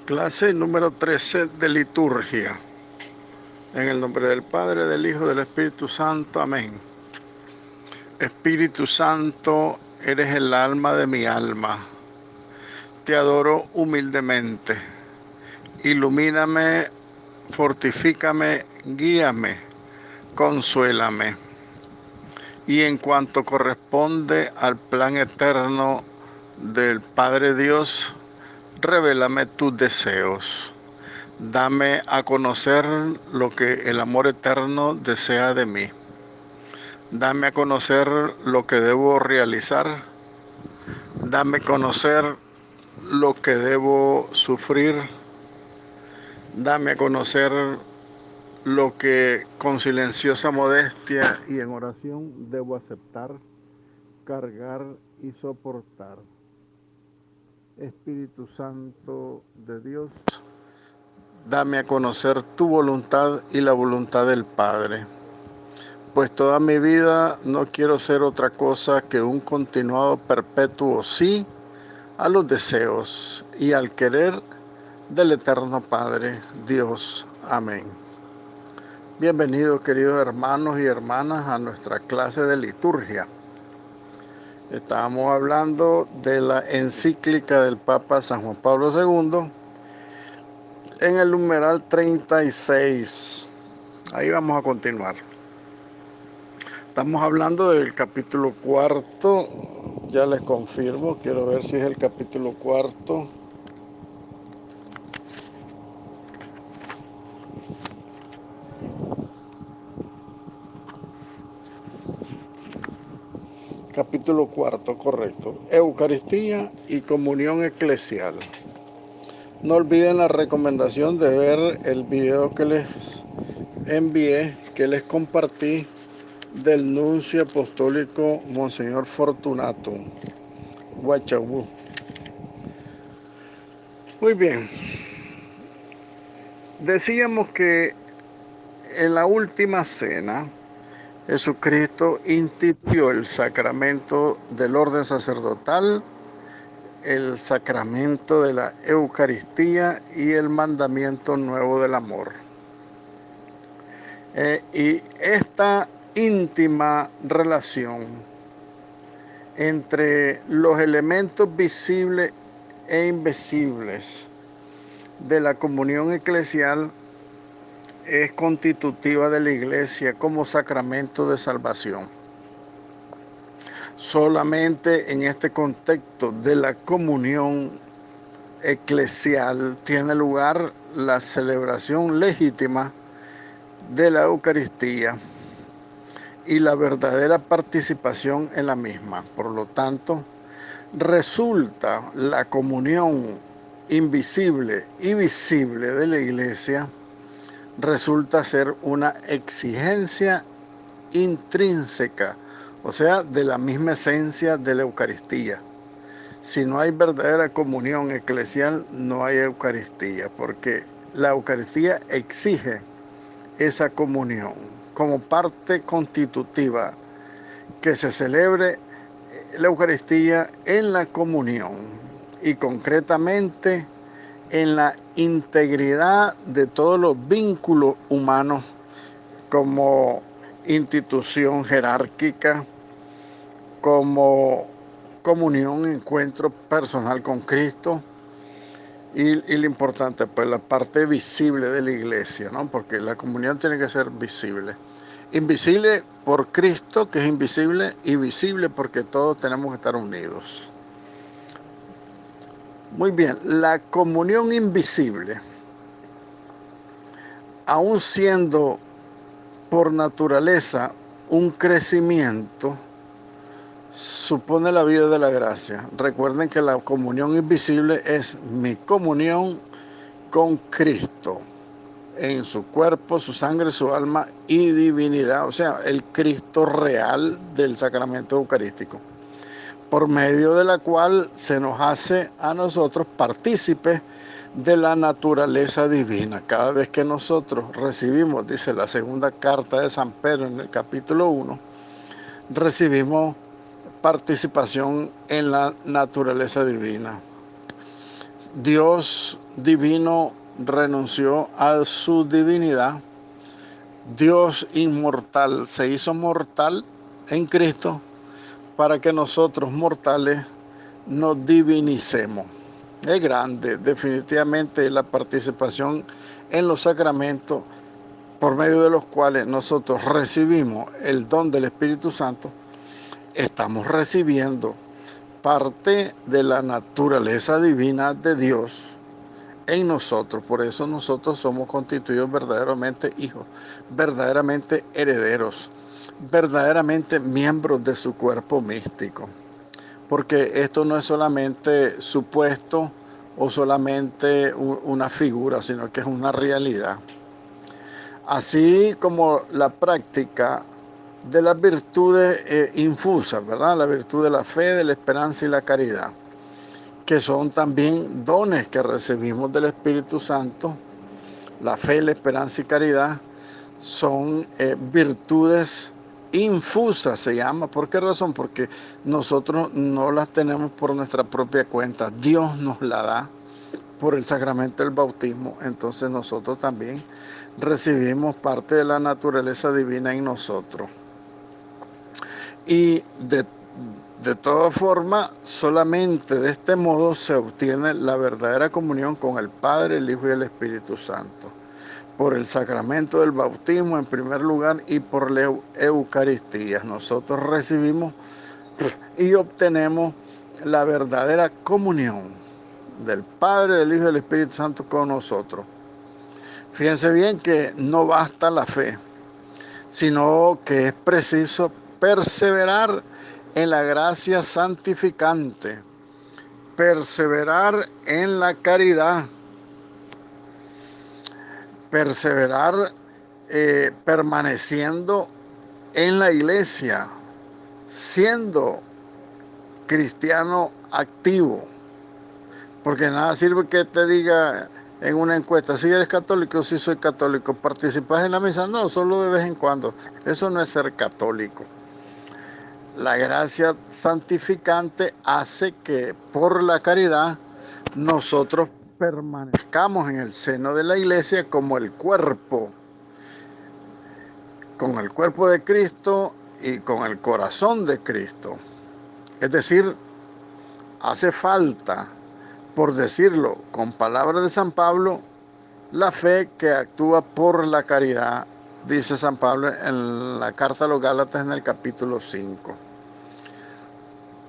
Clase número 13 de liturgia. En el nombre del Padre, del Hijo, del Espíritu Santo. Amén. Espíritu Santo, eres el alma de mi alma. Te adoro humildemente. Ilumíname, fortifícame, guíame, consuélame. Y en cuanto corresponde al plan eterno del Padre Dios, revélame tus deseos. Dame a conocer lo que el amor eterno desea de mí. Dame a conocer lo que debo realizar. Dame a conocer lo que debo sufrir. Dame a conocer lo que con silenciosa modestia y en oración debo aceptar, cargar y soportar. Espíritu Santo de Dios, dame a conocer tu voluntad y la voluntad del Padre, pues toda mi vida no quiero ser otra cosa que un continuado perpetuo sí a los deseos y al querer del eterno Padre Dios. Amén. Bienvenidos, queridos hermanos y hermanas, a nuestra clase de liturgia. Estamos hablando de la encíclica del Papa San Juan Pablo II en el numeral 36. Ahí vamos a continuar. Estamos hablando del capítulo 4. Ya les confirmo, quiero ver si es el capítulo 4. Capítulo 4, correcto. Eucaristía y comunión eclesial. No olviden la recomendación de ver el video que les envié, que les compartí, del nuncio apostólico Monseñor Fortunato Guachabú. Muy bien. Decíamos que en la última cena Jesucristo instituyó el sacramento del orden sacerdotal, el sacramento de la Eucaristía y el mandamiento nuevo del amor. Y esta íntima relación entre los elementos visibles e invisibles de la comunión eclesial es constitutiva de la Iglesia como sacramento de salvación. Solamente en este contexto de la comunión eclesial tiene lugar la celebración legítima de la Eucaristía y la verdadera participación en la misma. Por lo tanto, resulta la comunión invisible y visible de la Iglesia, resulta ser una exigencia intrínseca, o sea, de la misma esencia de la Eucaristía. Si no hay verdadera comunión eclesial, no hay Eucaristía, porque la Eucaristía exige esa comunión como parte constitutiva, que se celebre la Eucaristía en la comunión y concretamente en la integridad de todos los vínculos humanos como institución jerárquica, como comunión, encuentro personal con Cristo y lo importante, pues la parte visible de la iglesia, ¿no? Porque la comunión tiene que ser visible. Invisible por Cristo, que es invisible, y visible porque todos tenemos que estar unidos. Muy bien, la comunión invisible, aun siendo por naturaleza un crecimiento, supone la vida de la gracia. Recuerden que la comunión invisible es mi comunión con Cristo, en su cuerpo, su sangre, su alma y divinidad, o sea, el Cristo real del sacramento eucarístico, por medio de la cual se nos hace a nosotros partícipes de la naturaleza divina. Cada vez que nosotros recibimos, dice la segunda carta de San Pedro en el capítulo 1, recibimos participación en la naturaleza divina. Dios divino renunció a su divinidad. Dios inmortal se hizo mortal en Cristo para que nosotros mortales nos divinicemos. Es grande, definitivamente, la participación en los sacramentos por medio de los cuales nosotros recibimos el don del Espíritu Santo. Estamos recibiendo parte de la naturaleza divina de Dios en nosotros. Por eso nosotros somos constituidos verdaderamente hijos, verdaderamente herederos, verdaderamente miembros de su cuerpo místico. Porque esto no es solamente supuesto o solamente una figura, sino que es una realidad. Así como la práctica de las virtudes infusas, ¿verdad? La virtud de la fe, de la esperanza y la caridad, que son también dones que recibimos del Espíritu Santo. La fe, la esperanza y caridad son virtudes infusas, se llama. ¿Por qué razón? Porque nosotros no las tenemos por nuestra propia cuenta. Dios nos la da por el sacramento del bautismo. Entonces nosotros también recibimos parte de la naturaleza divina en nosotros. Y de todas formas, solamente de este modo se obtiene la verdadera comunión con el Padre, el Hijo y el Espíritu Santo. Por el sacramento del bautismo en primer lugar y por la Eucaristía. Nosotros recibimos y obtenemos la verdadera comunión del Padre, del Hijo y del Espíritu Santo con nosotros. Fíjense bien que no basta la fe, sino que es preciso perseverar en la gracia santificante, perseverar en la caridad, perseverar permaneciendo en la iglesia, siendo cristiano activo. Porque nada sirve que te diga en una encuesta, si eres católico, si soy católico, ¿participas en la misa? No, solo de vez en cuando. Eso no es ser católico. La gracia santificante hace que por la caridad nosotros permanezcamos en el seno de la iglesia como el cuerpo, con el cuerpo de Cristo y con el corazón de Cristo. Es decir, hace falta, por decirlo con palabras de San Pablo, la fe que actúa por la caridad, dice San Pablo en la carta a los Gálatas en el capítulo 5.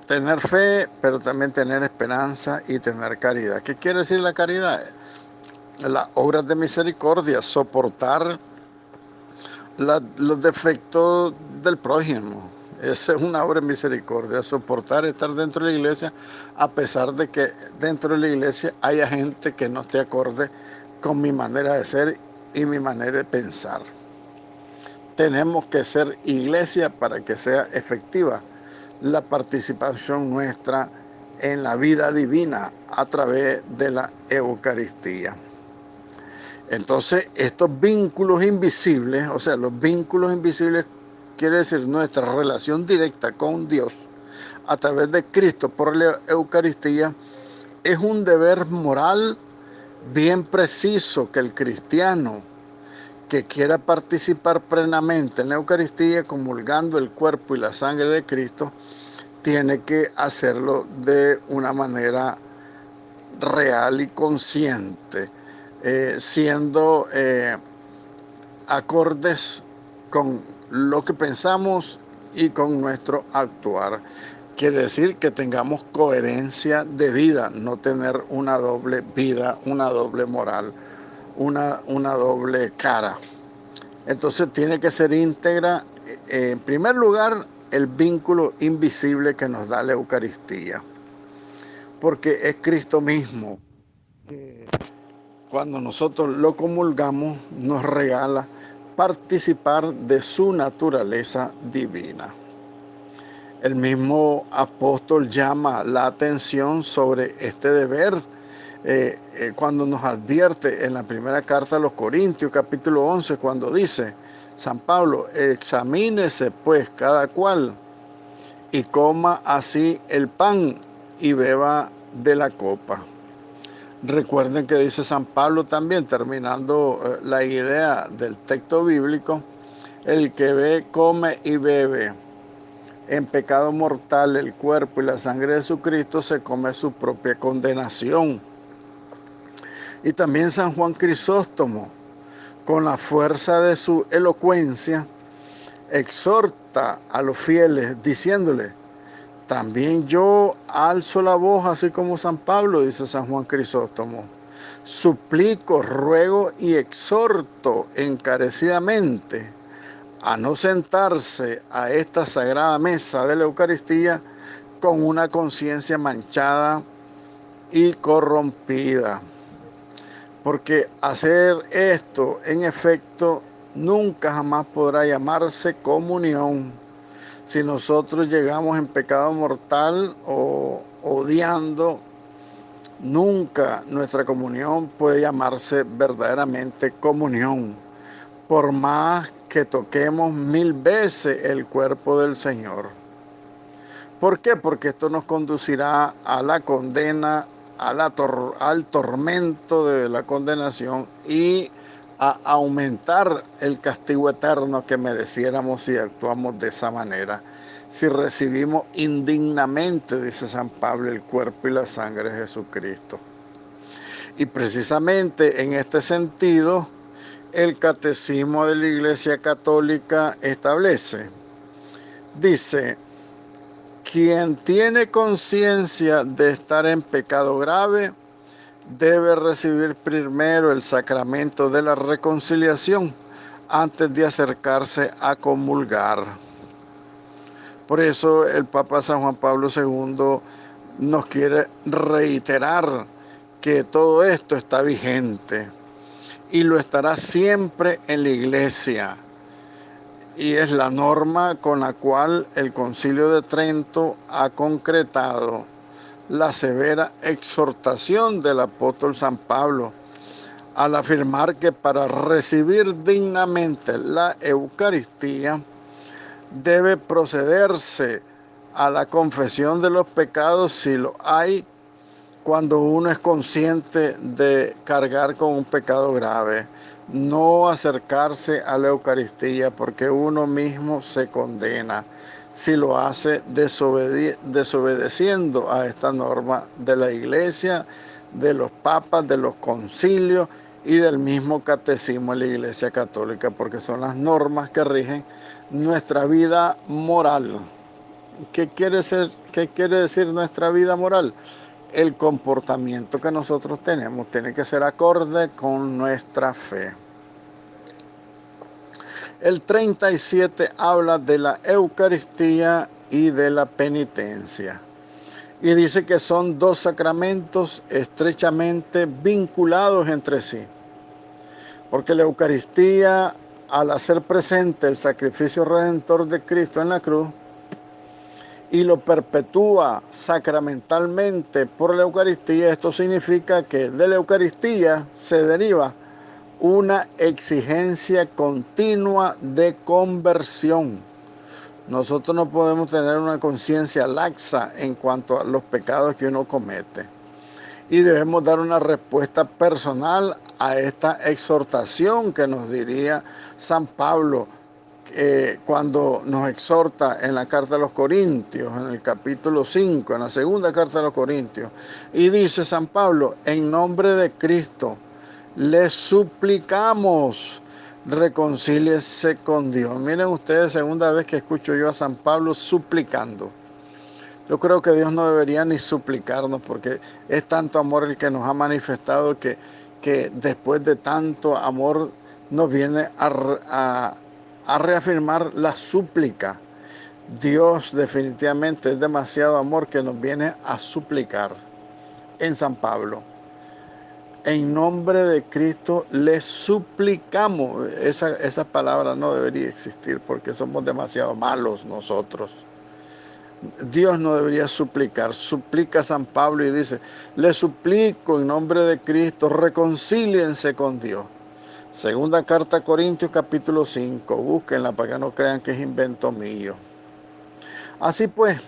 Tener fe, pero también tener esperanza y tener caridad. ¿Qué quiere decir la caridad? Las obras de misericordia, soportar los defectos del prójimo. Esa es una obra de misericordia, soportar estar dentro de la iglesia a pesar de que dentro de la iglesia haya gente que no esté acorde con mi manera de ser y mi manera de pensar. Tenemos que ser iglesia para que sea efectiva la participación nuestra en la vida divina a través de la Eucaristía. Entonces, estos vínculos invisibles, o sea, los vínculos invisibles quiere decir nuestra relación directa con Dios a través de Cristo por la Eucaristía, es un deber moral bien preciso que el cristiano que quiera participar plenamente en la Eucaristía, comulgando el cuerpo y la sangre de Cristo, tiene que hacerlo de una manera real y consciente, siendo acordes con lo que pensamos y con nuestro actuar. Quiere decir que tengamos coherencia de vida, no tener una doble vida, una doble moral, una doble cara. Entonces tiene que ser íntegra, en primer lugar, el vínculo invisible que nos da la Eucaristía. Porque es Cristo mismo que cuando nosotros lo comulgamos nos regala participar de su naturaleza divina. El mismo apóstol llama la atención sobre este deber cuando nos advierte en la primera carta a los Corintios, capítulo 11, cuando dice San Pablo, examínese pues cada cual y coma así el pan y beba de la copa. Recuerden que dice San Pablo también, terminando la idea del texto bíblico: el que ve, come y bebe en pecado mortal el cuerpo y la sangre de Jesucristo se come su propia condenación. Y también San Juan Crisóstomo, con la fuerza de su elocuencia, exhorta a los fieles diciéndole: también yo alzo la voz así como San Pablo, dice San Juan Crisóstomo. Suplico, ruego y exhorto encarecidamente a no sentarse a esta sagrada mesa de la Eucaristía con una conciencia manchada y corrompida. Porque hacer esto, en efecto, nunca jamás podrá llamarse comunión. Si nosotros llegamos en pecado mortal o odiando, nunca nuestra comunión puede llamarse verdaderamente comunión, por más que toquemos 1000 veces el cuerpo del Señor. ¿Por qué? Porque esto nos conducirá a la condena, al tormento de la condenación y a aumentar el castigo eterno que mereciéramos si actuamos de esa manera. Si recibimos indignamente, dice San Pablo, el cuerpo y la sangre de Jesucristo. Y precisamente en este sentido, el Catecismo de la Iglesia Católica establece, dice: quien tiene conciencia de estar en pecado grave debe recibir primero el sacramento de la reconciliación antes de acercarse a comulgar. Por eso el Papa San Juan Pablo II nos quiere reiterar que todo esto está vigente y lo estará siempre en la Iglesia. Y es la norma con la cual el Concilio de Trento ha concretado la severa exhortación del apóstol San Pablo al afirmar que para recibir dignamente la Eucaristía debe procederse a la confesión de los pecados si lo hay, cuando uno es consciente de cargar con un pecado grave. No acercarse a la Eucaristía porque uno mismo se condena si lo hace desobedeciendo a esta norma de la Iglesia, de los papas, de los concilios y del mismo catecismo de la Iglesia Católica, porque son las normas que rigen nuestra vida moral. ¿Qué quiere decir nuestra vida moral? El comportamiento que nosotros tenemos tiene que ser acorde con nuestra fe. El 37 habla de la Eucaristía y de la penitencia. Y dice que son dos sacramentos estrechamente vinculados entre sí. Porque la Eucaristía, al hacer presente el sacrificio redentor de Cristo en la cruz, y lo perpetúa sacramentalmente por la Eucaristía, esto significa que de la Eucaristía se deriva una exigencia continua de conversión. Nosotros no podemos tener una conciencia laxa en cuanto a los pecados que uno comete. Y debemos dar una respuesta personal a esta exhortación que nos diría San Pablo cuando nos exhorta en la carta a los Corintios, en el capítulo 5, en la segunda carta a los Corintios. Y dice San Pablo: en nombre de Cristo, les suplicamos, reconcíliense con Dios. Miren ustedes, segunda vez que escucho yo a San Pablo suplicando. Yo creo que Dios no debería ni suplicarnos, porque es tanto amor el que nos ha manifestado que después de tanto amor nos viene a reafirmar la súplica. Dios definitivamente es demasiado amor que nos viene a suplicar. En San Pablo: en nombre de Cristo les suplicamos. Esa palabra no debería existir porque somos demasiado malos nosotros. Dios no debería suplicar. Suplica San Pablo y dice: les suplico en nombre de Cristo, reconcíliense con Dios. Segunda carta a Corintios capítulo 5, búsquenla para que no crean que es invento mío. Así pues,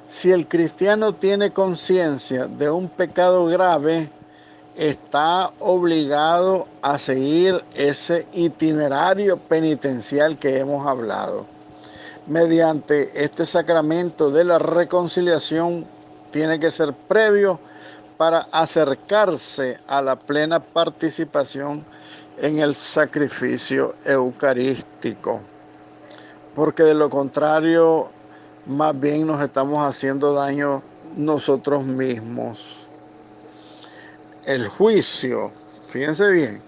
si el cristiano tiene conciencia de un pecado grave está obligado a seguir ese itinerario penitencial que hemos hablado. Mediante este sacramento de la reconciliación tiene que ser previo para acercarse a la plena participación en el sacrificio eucarístico, porque de lo contrario, más bien nos estamos haciendo daño nosotros mismos. El juicio, fíjense bien,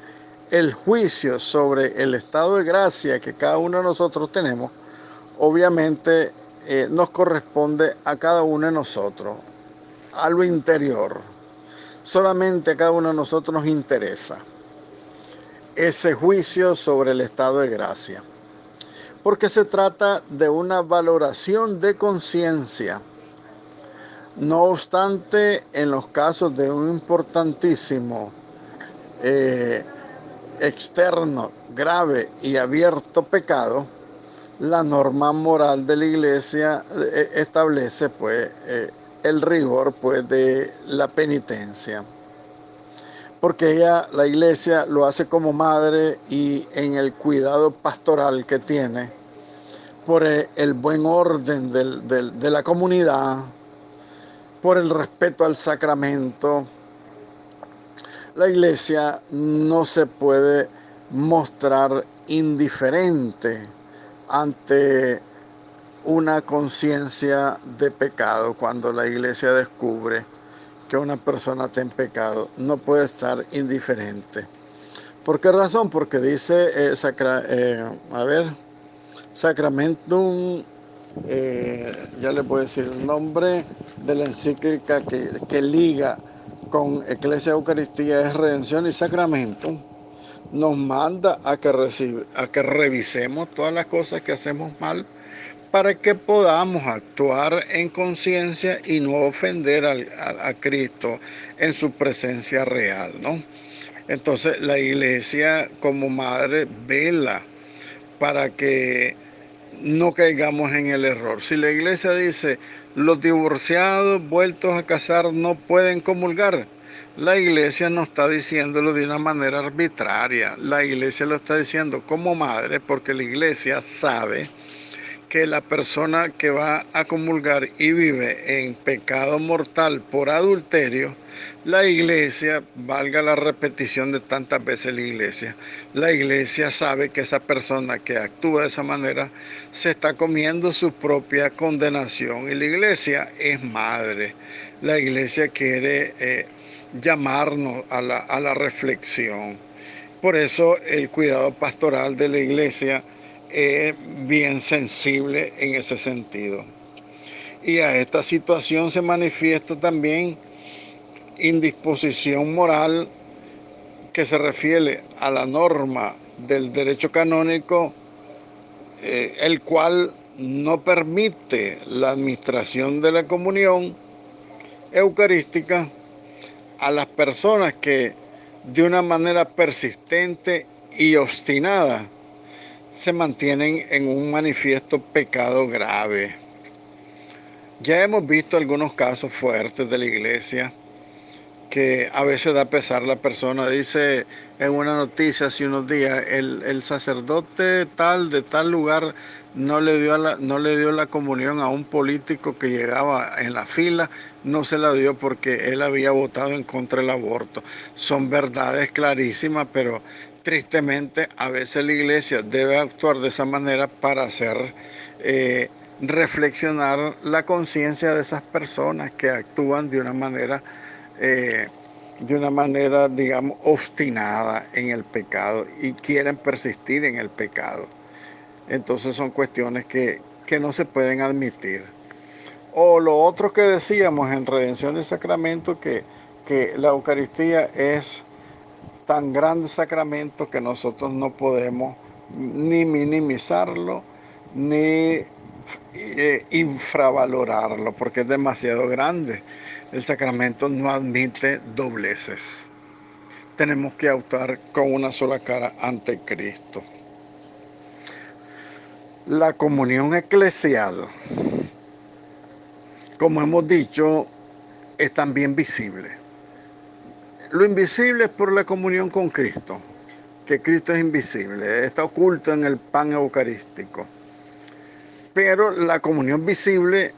el juicio sobre el estado de gracia que cada uno de nosotros tenemos, obviamente nos corresponde a cada uno de nosotros, a lo interior. Solamente a cada uno de nosotros nos interesa ese juicio sobre el estado de gracia, porque se trata de una valoración de conciencia. No obstante, en los casos de un importantísimo, externo, grave y abierto pecado, la norma moral de la Iglesia establece pues el rigor pues de la penitencia, porque la Iglesia lo hace como madre y en el cuidado pastoral que tiene por el buen orden de la comunidad, por el respeto al sacramento. La Iglesia no se puede mostrar indiferente ante una conciencia de pecado. Cuando la Iglesia descubre que una persona está en pecado, no puede estar indiferente. ¿Por qué razón? Porque dice Sacramentum, ya le puedo decir el nombre de la encíclica que liga con Ecclesia Eucaristía, es Redención y Sacramentum. Nos manda a que revisemos todas las cosas que hacemos mal para que podamos actuar en conciencia y no ofender a Cristo en su presencia real, ¿no? Entonces la Iglesia como madre vela para que no caigamos en el error. Si la Iglesia dice los divorciados vueltos a casar no pueden comulgar, la Iglesia no está diciéndolo de una manera arbitraria. La Iglesia lo está diciendo como madre, porque la Iglesia sabe que la persona que va a comulgar y vive en pecado mortal por adulterio, la Iglesia, valga la repetición de tantas veces la Iglesia sabe que esa persona que actúa de esa manera se está comiendo su propia condenación, y la Iglesia es madre. La Iglesia quiere llamarnos a la reflexión. Por eso el cuidado pastoral de la Iglesia es bien sensible en ese sentido. Y a esta situación se manifiesta también indisposición moral que se refiere a la norma del derecho canónico, el cual no permite la administración de la comunión eucarística a las personas que de una manera persistente y obstinada se mantienen en un manifiesto pecado grave. Ya hemos visto algunos casos fuertes de la Iglesia que a veces da pesar. La persona dice en una noticia hace unos días, el sacerdote tal de tal lugar no le dio la comunión a un político que llegaba en la fila, no se la dio porque él había votado en contra del aborto. Son verdades clarísimas, pero tristemente a veces la Iglesia debe actuar de esa manera para hacer reflexionar la conciencia de esas personas que actúan de una manera, digamos, obstinada en el pecado y quieren persistir en el pecado. Entonces son cuestiones que no se pueden admitir. O lo otro que decíamos en Redención y Sacramento, que la Eucaristía es tan grande sacramento que nosotros no podemos ni minimizarlo, ni infravalorarlo, porque es demasiado grande. El sacramento no admite dobleces. Tenemos que actuar con una sola cara ante Cristo. La comunión eclesial, como hemos dicho, es también visible. Lo invisible es por la comunión con Cristo, que Cristo es invisible, está oculto en el pan eucarístico. Pero la comunión visible,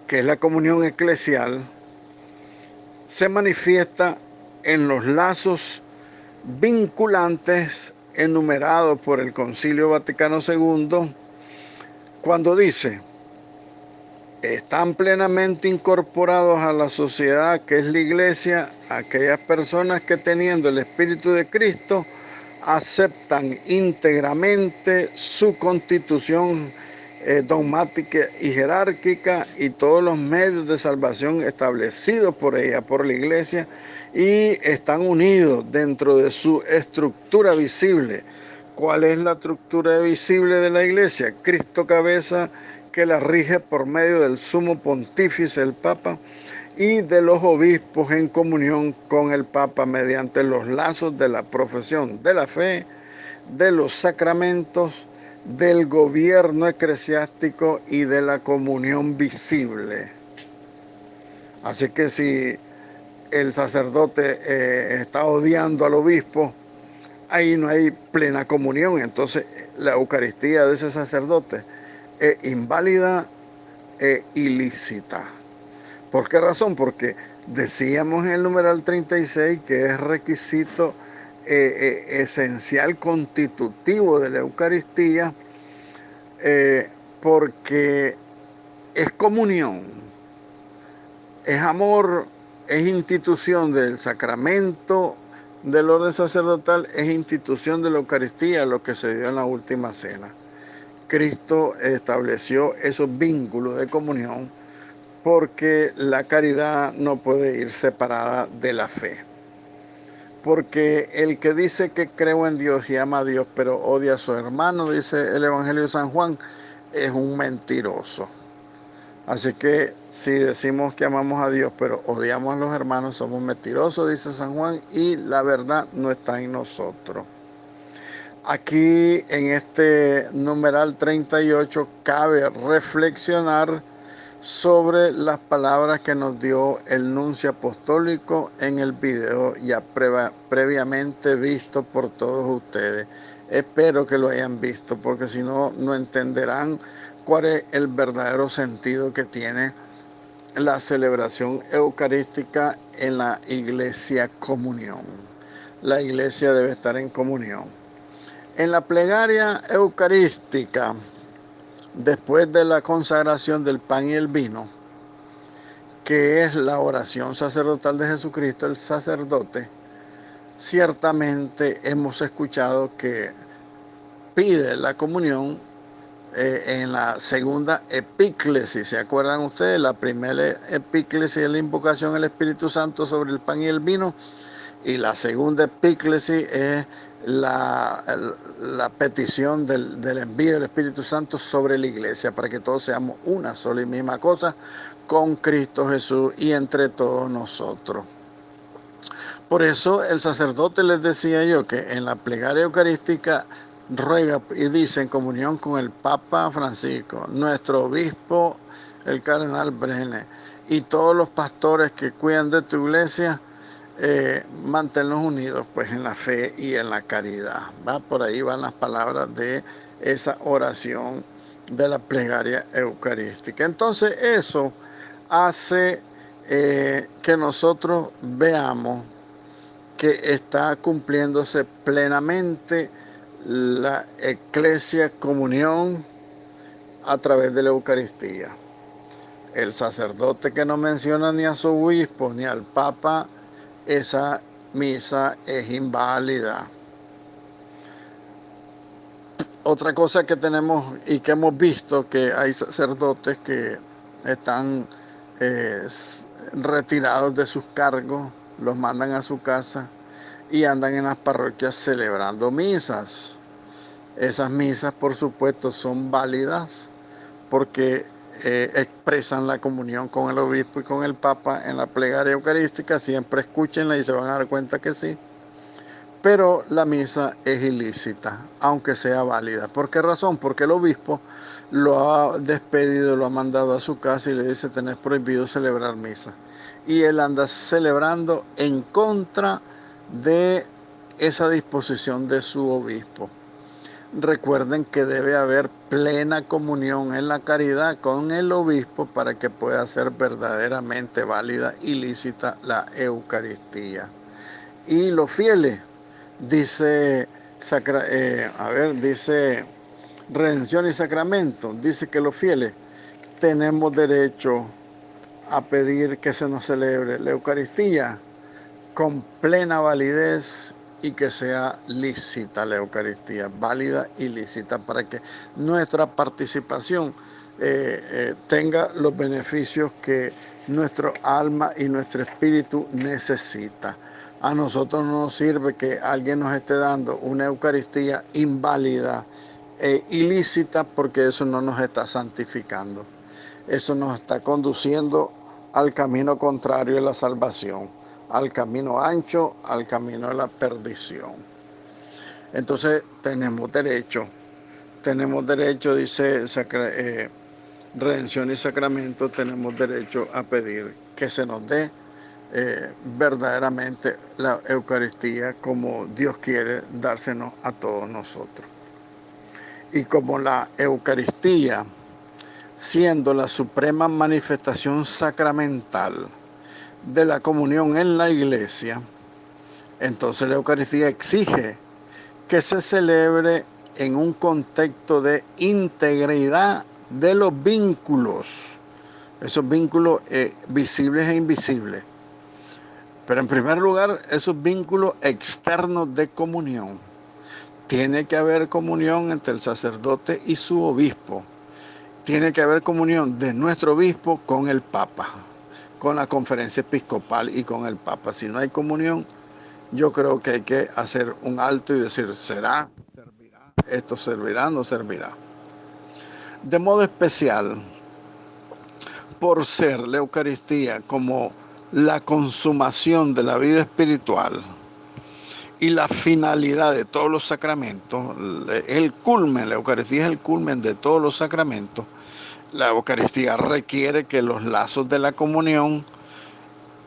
que es la comunión eclesial, se manifiesta en los lazos vinculantes enumerados por el Concilio Vaticano II, cuando dice: están plenamente incorporados a la sociedad que es la Iglesia aquellas personas que, teniendo el Espíritu de Cristo, aceptan íntegramente su constitución dogmática y jerárquica y todos los medios de salvación establecidos por ella, por la Iglesia, y están unidos dentro de su estructura visible. ¿Cuál es la estructura visible de la Iglesia? Cristo cabeza, que la rige por medio del sumo pontífice, el Papa, y de los obispos en comunión con el Papa mediante los lazos de la profesión de la fe, de los sacramentos, del gobierno eclesiástico y de la comunión visible. Así que si el sacerdote está odiando al obispo, ahí no hay plena comunión. Entonces la Eucaristía de ese sacerdote es inválida e ilícita. ¿Por qué razón? Porque decíamos en el numeral 36 que es requisito esencial constitutivo de la Eucaristía, porque es comunión, es amor, es institución del sacramento del orden sacerdotal, es institución de la Eucaristía, lo que se dio en la última cena. Cristo estableció esos vínculos de comunión porque la caridad no puede ir separada de la fe. Porque el que dice que creo en Dios y ama a Dios, pero odia a su hermano, dice el Evangelio de San Juan, es un mentiroso. Así que si decimos que amamos a Dios, pero odiamos a los hermanos, somos mentirosos, dice San Juan, y la verdad no está en nosotros. Aquí en este numeral 38 cabe reflexionar sobre las palabras que nos dio el nuncio apostólico en el video ya previamente visto por todos ustedes. Espero que lo hayan visto, porque si no, no entenderán cuál es el verdadero sentido que tiene la celebración eucarística en la Iglesia comunión. La Iglesia debe estar en comunión. En la plegaria eucarística, después de la consagración del pan y el vino, que es la oración sacerdotal de Jesucristo, el sacerdote, ciertamente hemos escuchado que pide la comunión en la segunda epíclesis. ¿Se acuerdan ustedes? La primera epíclesis es la invocación al Espíritu Santo sobre el pan y el vino, y la segunda epíclesis es la petición del envío del Espíritu Santo sobre la Iglesia, para que todos seamos una sola y misma cosa con Cristo Jesús y entre todos nosotros. Por eso el sacerdote, les decía yo, que en la plegaria eucarística ruega y dice en comunión con el Papa Francisco, nuestro obispo, el cardenal Brené, y todos los pastores que cuidan de tu iglesia, manténlos unidos pues en la fe y en la caridad. ¿Va? Por ahí van las palabras de esa oración de la plegaria eucarística. Entonces eso hace que nosotros veamos que está cumpliéndose plenamente la Eclesia comunión a través de la Eucaristía. El sacerdote que no menciona ni a su obispo ni al Papa, esa misa es inválida. Otra cosa que tenemos y que hemos visto, que hay sacerdotes que están retirados de sus cargos, los mandan a su casa y andan en las parroquias celebrando misas. Esas misas, por supuesto, son válidas porque expresan la comunión con el obispo y con el Papa en la plegaria eucarística. Siempre escúchenla y se van a dar cuenta que sí. Pero la misa es ilícita, aunque sea válida. ¿Por qué razón? Porque el obispo lo ha despedido, lo ha mandado a su casa y le dice: tenés prohibido celebrar misa. y él anda celebrando en contra de esa disposición de su obispo. Recuerden que debe haber plena comunión en la caridad con el obispo para que pueda ser verdaderamente válida y lícita la Eucaristía. Y los fieles, dice, dice Redención y Sacramento, dice que los fieles tenemos derecho a pedir que se nos celebre la Eucaristía con plena validez y que sea lícita la Eucaristía, válida y lícita, para que nuestra participación tenga los beneficios que nuestro alma y nuestro espíritu necesita. A nosotros no nos sirve que alguien nos esté dando una Eucaristía inválida e ilícita, porque eso no nos está santificando. Eso nos está conduciendo al camino contrario de la salvación, al camino ancho, al camino de la perdición. Entonces tenemos derecho, dice Redención y Sacramento, tenemos derecho a pedir que se nos dé verdaderamente la Eucaristía como Dios quiere dársenos a todos nosotros. Y como la Eucaristía, siendo la suprema manifestación sacramental de la comunión en la iglesia, entonces la Eucaristía exige que se celebre en un contexto de integridad de los vínculos, esos vínculos visibles e invisibles. Pero en primer lugar, esos vínculos externos de comunión. Tiene que haber comunión entre el sacerdote y su obispo. Tiene que haber comunión de nuestro obispo con el Papa, con la conferencia episcopal y con el Papa. Si no hay comunión, yo creo que hay que hacer un alto y decir, ¿será? ¿Servirá? ¿Esto servirá? ¿No servirá? De modo especial, por ser la Eucaristía como la consumación de la vida espiritual y la finalidad de todos los sacramentos, el culmen, la Eucaristía es el culmen de todos los sacramentos. La Eucaristía requiere que los lazos de la comunión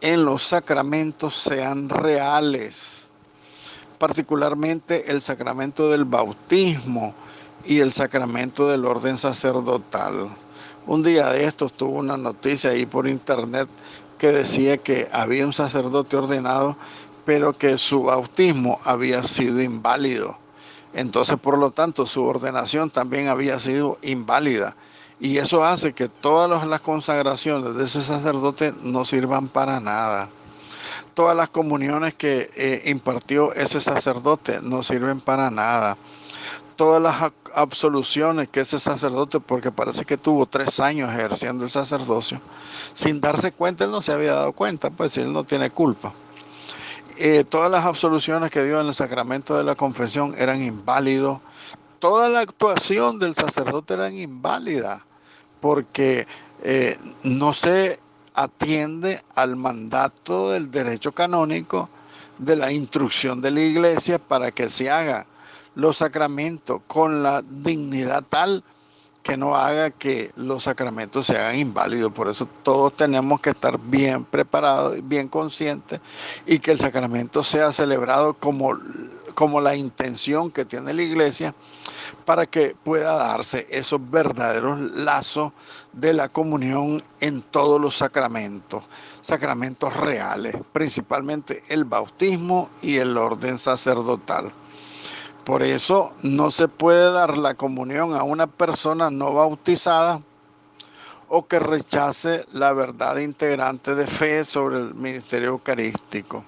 en los sacramentos sean reales, particularmente el sacramento del bautismo y el sacramento del orden sacerdotal. Un día de estos tuve una noticia ahí por internet que decía que había un sacerdote ordenado, pero que su bautismo había sido inválido. Entonces, por lo tanto, su ordenación también había sido inválida. Y eso hace que todas las consagraciones de ese sacerdote no sirvan para nada. Todas las comuniones que impartió ese sacerdote no sirven para nada. Todas las absoluciones que ese sacerdote, porque parece que tuvo 3 años ejerciendo el sacerdocio, sin darse cuenta, él no se había dado cuenta, pues él no tiene culpa. Todas las absoluciones que dio en el sacramento de la confesión eran inválidos. Toda la actuación del sacerdote era inválida, porque no se atiende al mandato del derecho canónico de la instrucción de la iglesia para que se haga los sacramentos con la dignidad tal que no haga que los sacramentos se hagan inválidos. Por eso todos tenemos que estar bien preparados, bien conscientes, y que el sacramento sea celebrado como la intención que tiene la iglesia, para que pueda darse esos verdaderos lazos de la comunión en todos los sacramentos, sacramentos reales, principalmente el bautismo y el orden sacerdotal. Por eso no se puede dar la comunión a una persona no bautizada o que rechace la verdad integrante de fe sobre el ministerio eucarístico.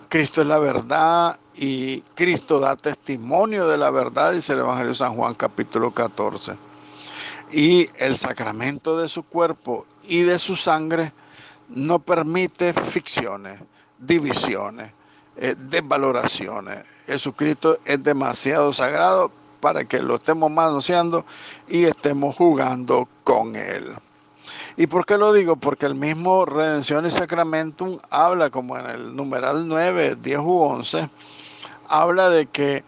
Cristo es la verdad y Cristo da testimonio de la verdad, dice el Evangelio de San Juan capítulo 14. Y el sacramento de su cuerpo y de su sangre no permite ficciones, divisiones, desvaloraciones. Jesucristo es demasiado sagrado para que lo estemos manoseando y estemos jugando con él. ¿Y por qué lo digo? Porque el mismo Redención y Sacramentum habla, como en el numeral 9, 10 u 11, habla de que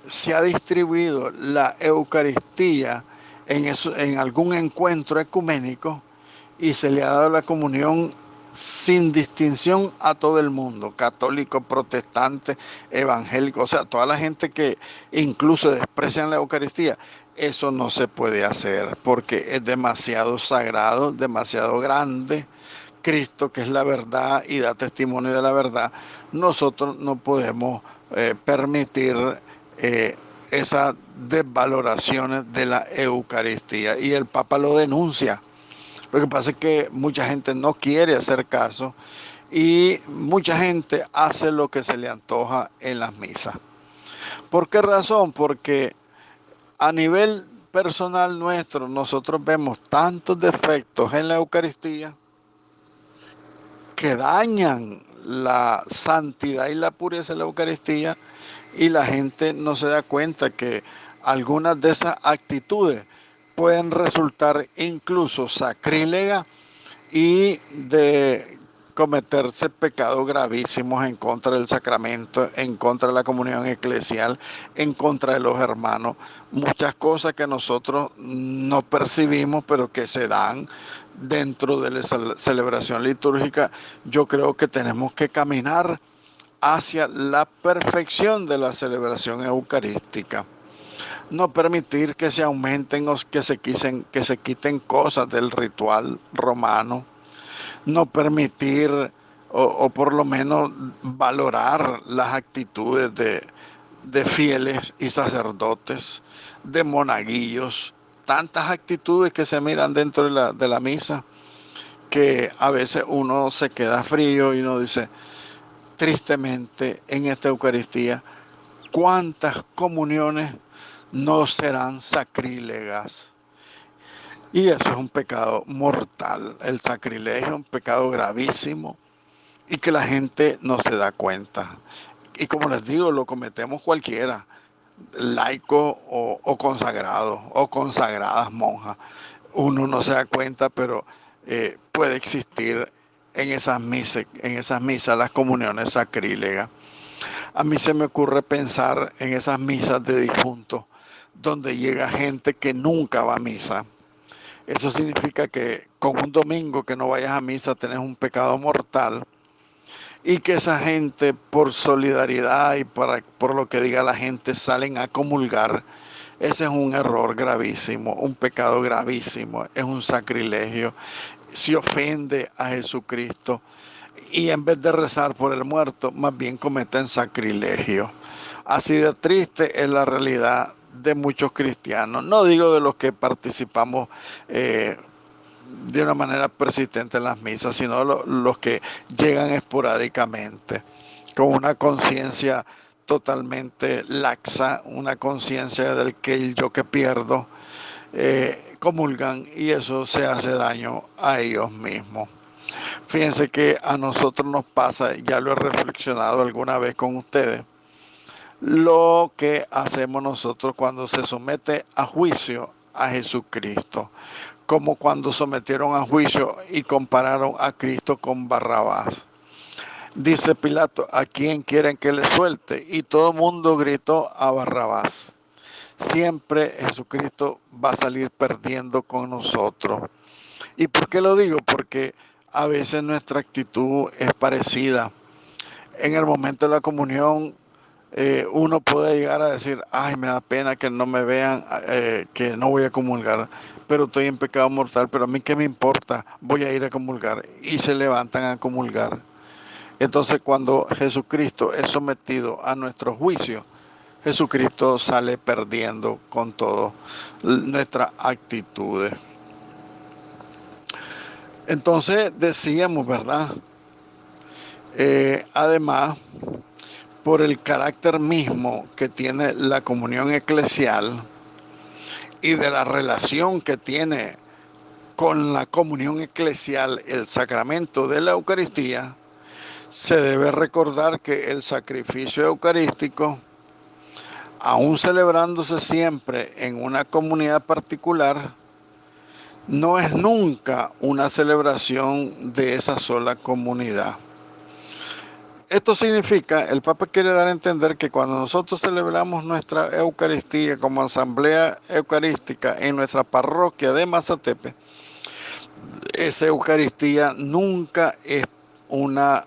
se ha distribuido la Eucaristía en algún encuentro ecuménico y se le ha dado la comunión sin distinción a todo el mundo, católico, protestante, evangélico, o sea, toda la gente que incluso desprecian la Eucaristía. Eso no se puede hacer porque es demasiado sagrado, demasiado grande. Cristo, que es la verdad y da testimonio de la verdad, nosotros no podemos permitir eh, esas desvaloraciones de la Eucaristía. Y el Papa lo denuncia. Lo que pasa es que mucha gente no quiere hacer caso y mucha gente hace lo que se le antoja en las misas. ¿Por qué razón? Porque a nivel personal nuestro, nosotros vemos tantos defectos en la Eucaristía que dañan la santidad y la pureza de la Eucaristía, y la gente no se da cuenta que algunas de esas actitudes pueden resultar incluso sacrílegas y de cometerse pecados gravísimos en contra del sacramento, en contra de la comunión eclesial, en contra de los hermanos. Muchas cosas que nosotros no percibimos, pero que se dan dentro de la celebración litúrgica. Yo creo que tenemos que caminar hacia la perfección de la celebración eucarística. No permitir que se aumenten o que se quiten cosas del ritual romano. No permitir o por lo menos valorar las actitudes de fieles y sacerdotes, de monaguillos, tantas actitudes que se miran dentro de la misa, que a veces uno se queda frío y uno dice, tristemente en esta Eucaristía, ¿cuántas comuniones no serán sacrílegas? Y eso es un pecado mortal. El sacrilegio es un pecado gravísimo y que la gente no se da cuenta. Y como les digo, lo cometemos cualquiera, laico o consagrado o consagradas monjas. Uno no se da cuenta, pero puede existir en esas misas las comuniones sacrílegas. A mí se me ocurre pensar en esas misas de difuntos donde llega gente que nunca va a misa. Eso significa que con un domingo que no vayas a misa tenés un pecado mortal, y que esa gente por solidaridad y por lo que diga la gente salen a comulgar. Ese es un error gravísimo, un pecado gravísimo, es un sacrilegio. Se ofende a Jesucristo y en vez de rezar por el muerto, más bien cometen sacrilegio. Así de triste es la realidad de muchos cristianos. No digo de los que participamos de una manera persistente en las misas, sino los que llegan esporádicamente, con una conciencia totalmente laxa, una conciencia del que el yo que pierdo, comulgan, y eso se hace daño a ellos mismos. Fíjense que a nosotros nos pasa, ya lo he reflexionado alguna vez con ustedes, lo que hacemos nosotros cuando se somete a juicio a Jesucristo, como cuando sometieron a juicio y compararon a Cristo con Barrabás. Dice Pilato, ¿a quién quieren que le suelte? Y todo el mundo gritó a Barrabás. Siempre Jesucristo va a salir perdiendo con nosotros. ¿Y por qué lo digo? Porque a veces nuestra actitud es parecida. En el momento de la comunión, uno puede llegar a decir, ay, me da pena que no me vean, que no voy a comulgar, pero estoy en pecado mortal, pero a mí qué me importa, voy a ir a comulgar. Y se levantan a comulgar. Entonces, cuando Jesucristo es sometido a nuestro juicio, Jesucristo sale perdiendo con todas nuestras actitudes. Entonces decíamos, ¿verdad? Además, por el carácter mismo que tiene la comunión eclesial y de la relación que tiene con la comunión eclesial el sacramento de la Eucaristía, se debe recordar que el sacrificio eucarístico, aún celebrándose siempre en una comunidad particular, no es nunca una celebración de esa sola comunidad. Esto significa, el Papa quiere dar a entender que cuando nosotros celebramos nuestra Eucaristía como asamblea eucarística en nuestra parroquia de Mazatepe, esa Eucaristía nunca es una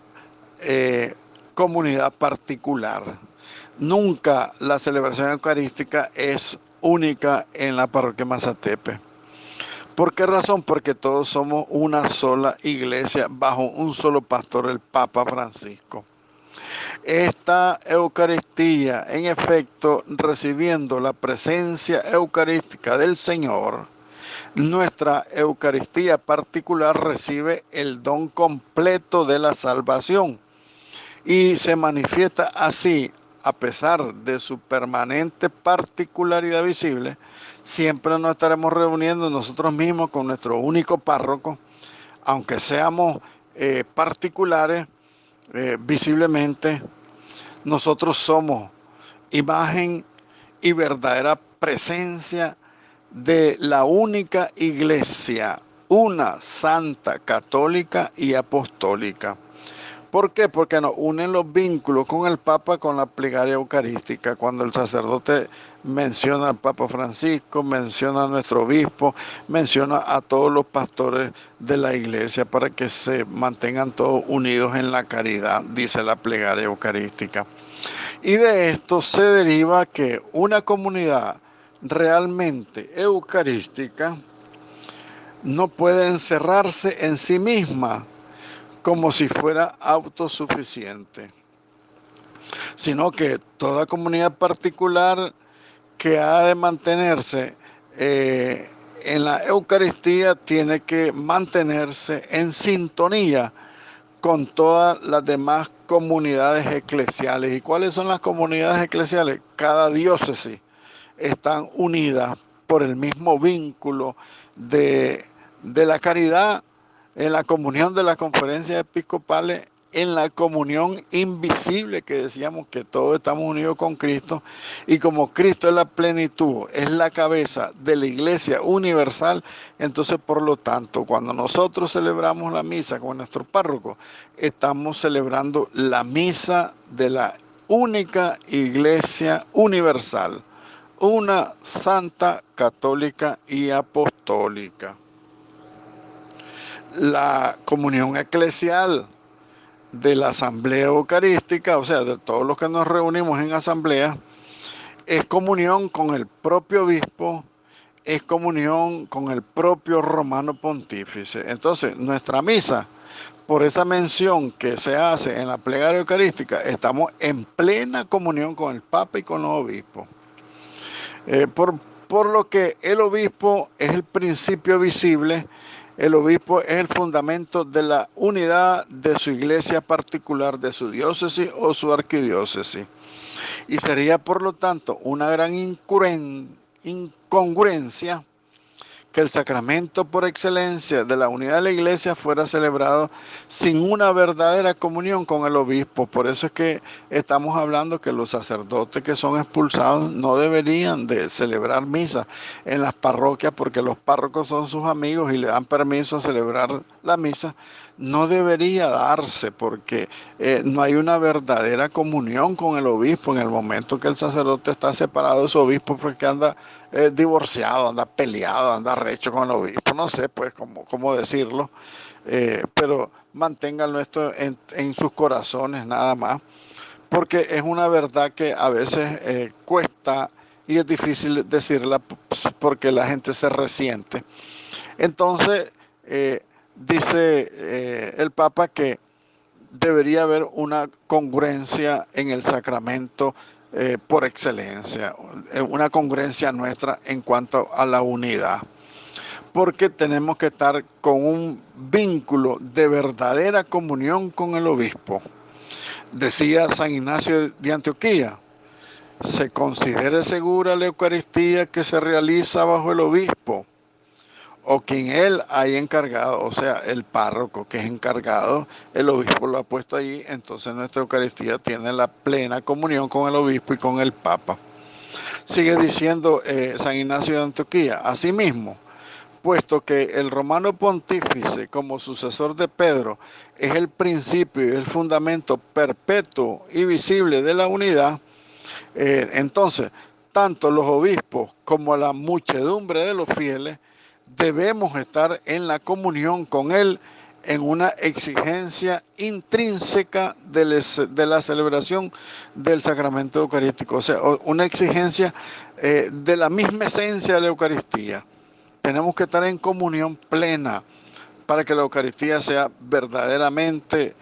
comunidad particular. Nunca la celebración eucarística es única en la parroquia Mazatepe. ¿Por qué razón? Porque todos somos una sola iglesia bajo un solo pastor, el Papa Francisco. Esta Eucaristía, en efecto, recibiendo la presencia eucarística del Señor, nuestra Eucaristía particular recibe el don completo de la salvación y se manifiesta así, a pesar de su permanente particularidad visible. Siempre nos estaremos reuniendo nosotros mismos con nuestro único párroco, aunque seamos particulares, visiblemente nosotros somos imagen y verdadera presencia de la única iglesia, una santa, católica y apostólica. ¿Por qué? Porque nos unen los vínculos con el Papa, con la plegaria eucarística. Cuando el sacerdote menciona al Papa Francisco, menciona a nuestro obispo, menciona a todos los pastores de la iglesia para que se mantengan todos unidos en la caridad, dice la plegaria eucarística. Y de esto se deriva que una comunidad realmente eucarística no puede encerrarse en sí misma como si fuera autosuficiente, sino que toda comunidad particular que ha de mantenerse en la Eucaristía tiene que mantenerse en sintonía con todas las demás comunidades eclesiales. ¿Y cuáles son las comunidades eclesiales? Cada diócesis están unidas por el mismo vínculo de la caridad, en la comunión de las conferencias episcopales, en la comunión invisible que decíamos que todos estamos unidos con Cristo, y como Cristo es la plenitud, es la cabeza de la Iglesia universal, entonces por lo tanto cuando nosotros celebramos la misa con nuestro párroco, estamos celebrando la misa de la única Iglesia universal, una santa, católica y apostólica. La comunión eclesial de la asamblea eucarística, o sea, de todos los que nos reunimos en asamblea, es comunión con el propio obispo, es comunión con el propio romano pontífice. Entonces, nuestra misa, por esa mención que se hace en la plegaria eucarística, estamos en plena comunión con el Papa y con los obispos. Por lo que el obispo es el principio visible, el obispo es el fundamento de la unidad de su iglesia particular, de su diócesis o su arquidiócesis. Y sería, por lo tanto, una gran incongruencia que el sacramento por excelencia de la unidad de la iglesia fuera celebrado sin una verdadera comunión con el obispo. Por eso es que estamos hablando que los sacerdotes que son expulsados no deberían de celebrar misa en las parroquias, porque los párrocos son sus amigos y le dan permiso a celebrar la misa. No debería darse porque no hay una verdadera comunión con el obispo en el momento que el sacerdote está separado de su obispo, porque anda divorciado, anda peleado, anda recho con el obispo. No sé pues cómo decirlo, pero manténganlo esto en sus corazones nada más, porque es una verdad que a veces cuesta y es difícil decirla porque la gente se resiente. Entonces, dice el Papa que debería haber una congruencia en el sacramento por excelencia, una congruencia nuestra en cuanto a la unidad, porque tenemos que estar con un vínculo de verdadera comunión con el obispo. Decía San Ignacio de Antioquía: se considere segura la Eucaristía que se realiza bajo el obispo, o quien él haya encargado, o sea, el párroco que es encargado, el obispo lo ha puesto allí, entonces nuestra Eucaristía tiene la plena comunión con el obispo y con el Papa. Sigue diciendo San Ignacio de Antioquía: asimismo, puesto que el romano pontífice, como sucesor de Pedro, es el principio y el fundamento perpetuo y visible de la unidad, entonces, tanto los obispos como la muchedumbre de los fieles debemos estar en la comunión con él en una exigencia intrínseca de la celebración del sacramento eucarístico, o sea, una exigencia de la misma esencia de la Eucaristía. Tenemos que estar en comunión plena para que la Eucaristía sea verdaderamente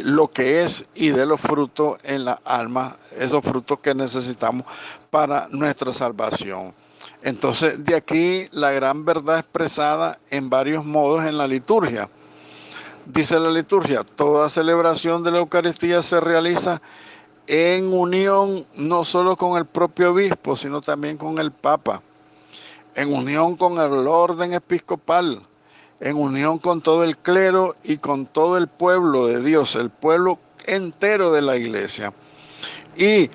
lo que es y dé los frutos en la alma, esos frutos que necesitamos para nuestra salvación. Entonces, de aquí la gran verdad expresada en varios modos en la liturgia. Dice la liturgia, toda celebración de la Eucaristía se realiza en unión no solo con el propio obispo, sino también con el Papa, en unión con el orden episcopal, en unión con todo el clero y con todo el pueblo de Dios, el pueblo entero de la iglesia. Y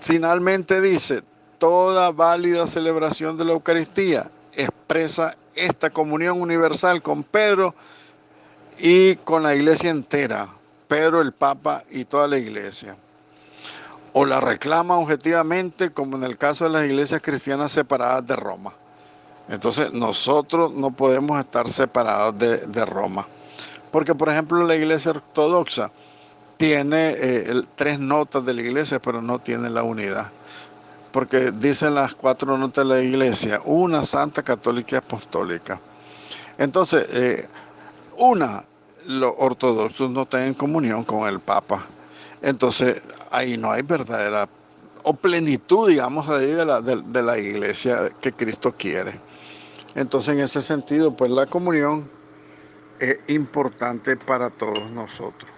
finalmente dice, toda válida celebración de la Eucaristía expresa esta comunión universal con Pedro y con la iglesia entera, Pedro, el Papa y toda la iglesia. O la reclama objetivamente, como en el caso de las iglesias cristianas separadas de Roma. Entonces nosotros no podemos estar separados de Roma. Porque, por ejemplo, la iglesia ortodoxa tiene 3 notas de la iglesia, pero no tiene la unidad. Porque dicen las 4 notas de la iglesia, una, santa, católica y apostólica. Entonces, los ortodoxos no tienen comunión con el Papa. Entonces, ahí no hay verdadera o plenitud, digamos, ahí de la iglesia que Cristo quiere. Entonces, en ese sentido, pues la comunión es importante para todos nosotros.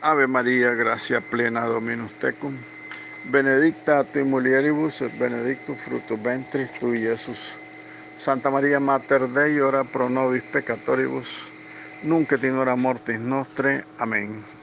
Ave María, gracia plena, Dominus tecum. Benedicta tu in mulieribus, et benedictus fructus ventris tui, Iesus. Santa María Mater Dei, ora pro nobis peccatoribus, nunc et in hora mortis nostre. Amén.